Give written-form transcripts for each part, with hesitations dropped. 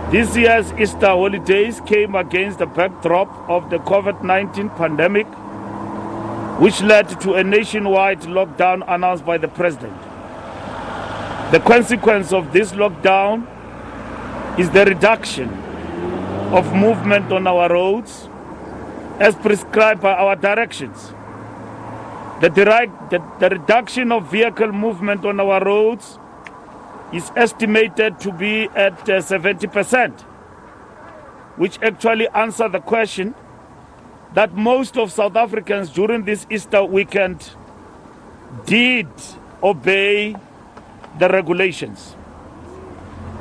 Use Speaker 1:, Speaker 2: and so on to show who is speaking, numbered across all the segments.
Speaker 1: This year's Easter holidays came against the backdrop of the COVID-19 pandemic, which led to a nationwide lockdown announced by the President. The consequence of this lockdown is the reduction of movement on our roads as prescribed by our directions. The reduction of vehicle movement on our roads is estimated to be at 70%, which actually answers the question that most of South Africans during this Easter weekend did obey the regulations.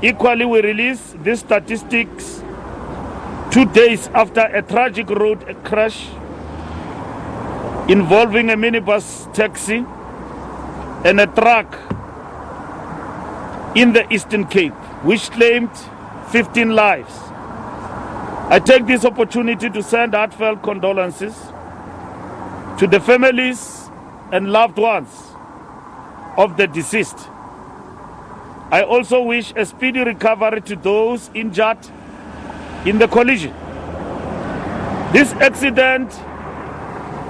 Speaker 1: Equally, we release these statistics 2 days after a tragic road crash involving a minibus taxi and a truck in the Eastern Cape, which claimed 15 lives. I take this opportunity to send heartfelt condolences to the families and loved ones of the deceased. I also wish a speedy recovery to those injured in the collision. This accident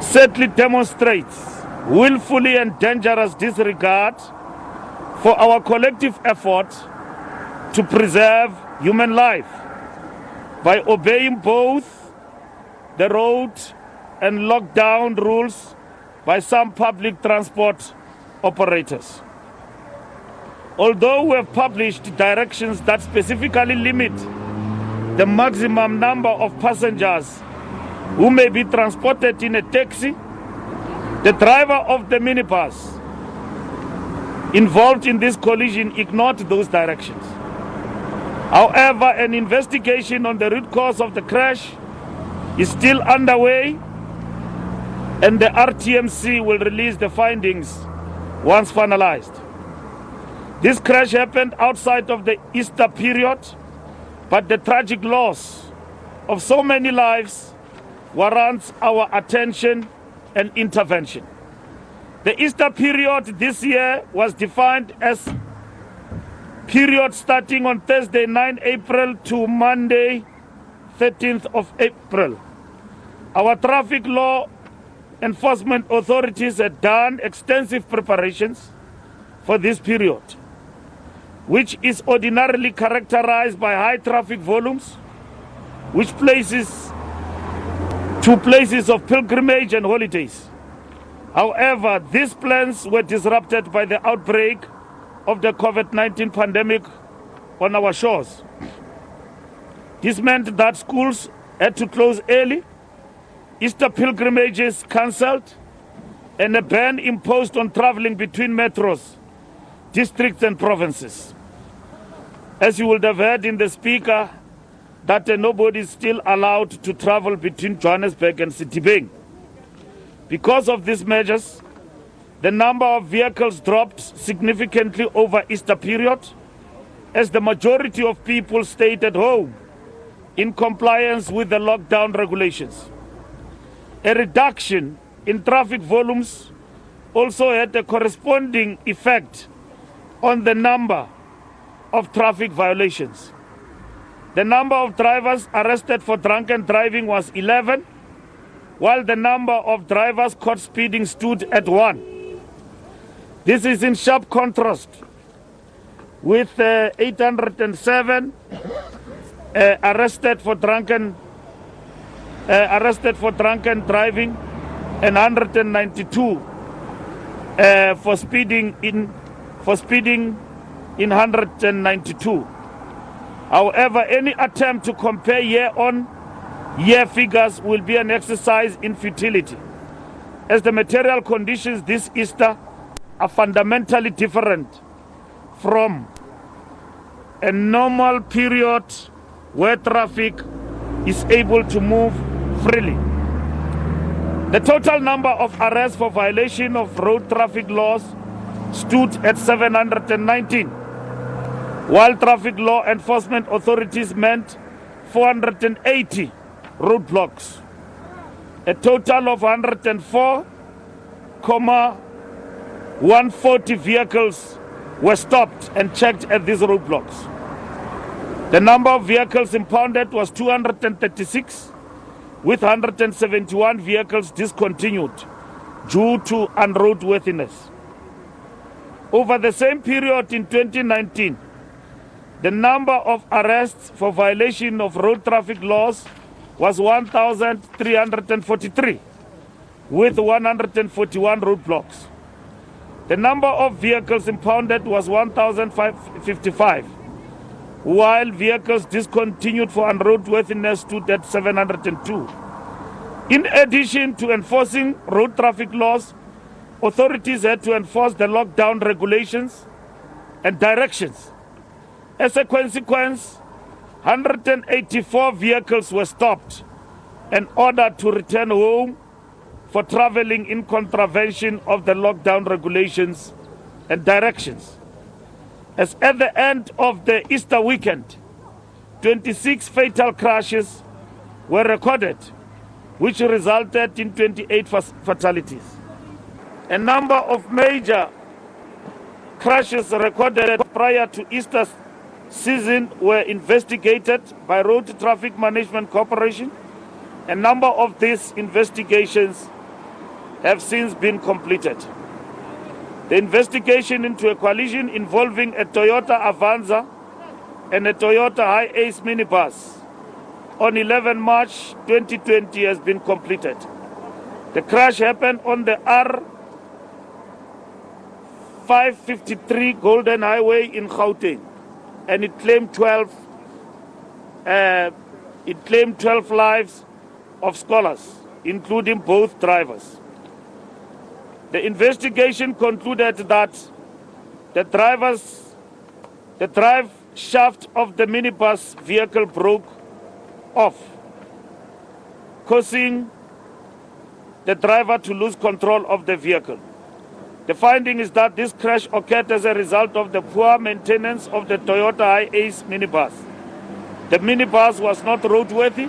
Speaker 1: sadly demonstrates willfully and dangerous disregard for our collective effort to preserve human life by obeying both the road and lockdown rules by some public transport operators. Although we have published directions that specifically limit the maximum number of passengers who may be transported in a taxi, the driver of the minibus involved in this collision ignored those directions. However, an investigation on the root cause of the crash is still underway, and the RTMC will release the findings once finalized. This crash happened outside of the Easter period, but the tragic loss of so many lives warrants our attention and intervention. The Easter period this year was defined as period starting on Thursday 9 April to Monday 13th of April. Our traffic law enforcement authorities had done extensive preparations for this period, which is ordinarily characterized by high traffic volumes, which places to places of pilgrimage and holidays. However, these plans were disrupted by the outbreak of the COVID-19 pandemic on our shores. This meant that schools had to close early, Easter pilgrimages cancelled, and a ban imposed on traveling between metros, districts and provinces. As you would have heard in the speaker, that nobody is still allowed to travel between Johannesburg and Citybeng. Because of these measures, the number of vehicles dropped significantly over Easter period, as the majority of people stayed at home in compliance with the lockdown regulations. A reduction in traffic volumes also had a corresponding effect on the number of traffic violations. The number of drivers arrested for drunken driving was 11, while the number of drivers caught speeding stood at 1. This is in sharp contrast with 807 arrested for drunken driving and 192 for speeding in 192. However, any attempt to compare year-on-year figures will be an exercise in futility, as the material conditions this Easter are fundamentally different from a normal period where traffic is able to move freely. The total number of arrests for violation of road traffic laws stood at 719, while traffic law enforcement authorities meant 480 roadblocks. A total of 104,140 vehicles were stopped and checked at these roadblocks. The number of vehicles impounded was 236, with 171 vehicles discontinued due to unroadworthiness. Over the same period in 2019, the number of arrests for violation of road traffic laws was 1,343, with 141 roadblocks. The number of vehicles impounded was 1,555, while vehicles discontinued for unroadworthiness stood at 702. In addition to enforcing road traffic laws, authorities had to enforce the lockdown regulations and directions. As a consequence, 184 vehicles were stopped and ordered to return home for traveling in contravention of the lockdown regulations and directions. As at the end of the Easter weekend, 26 fatal crashes were recorded, which resulted in 28 fatalities. A number of major crashes recorded prior to Easter season were investigated by Road Traffic Management Corporation. A number of these investigations have since been completed. The investigation into a collision involving a Toyota Avanza and a Toyota Hi-Ace minibus on 11 March 2020 has been completed. The crash happened on the R553 Golden Highway in Gauteng, and it claimed 12 lives of scholars, including both drivers. The investigation concluded that the drive shaft of the minibus vehicle broke off, causing the driver to lose control of the vehicle. The finding is that this crash occurred as a result of the poor maintenance of the Toyota Hi-Ace minibus. The minibus was not roadworthy,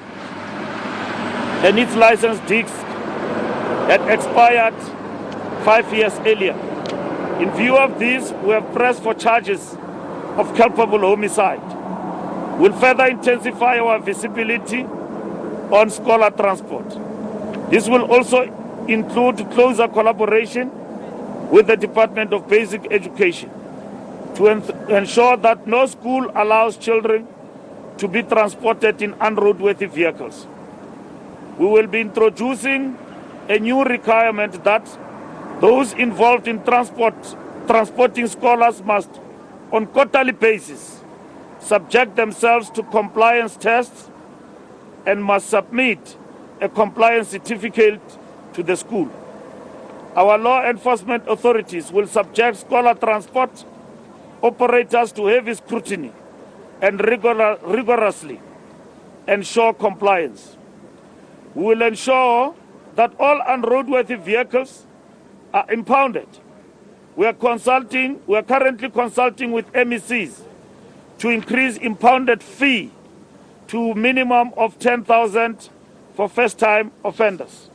Speaker 1: and its license disc had expired 5 years earlier. In view of this, we have pressed for charges of culpable homicide. We'll further intensify our visibility on scholar transport. This will also include closer collaboration with the Department of Basic Education to ensure that no school allows children to be transported in unroadworthy vehicles. We will be introducing a new requirement that those involved in transporting scholars must, on quarterly basis, subject themselves to compliance tests and must submit a compliance certificate to the school. Our law enforcement authorities will subject scholar transport operators to heavy scrutiny and rigorously ensure compliance. We will ensure that all unroadworthy vehicles are impounded. We are currently consulting with MECs to increase impounded fee to minimum of 10,000 for first-time offenders.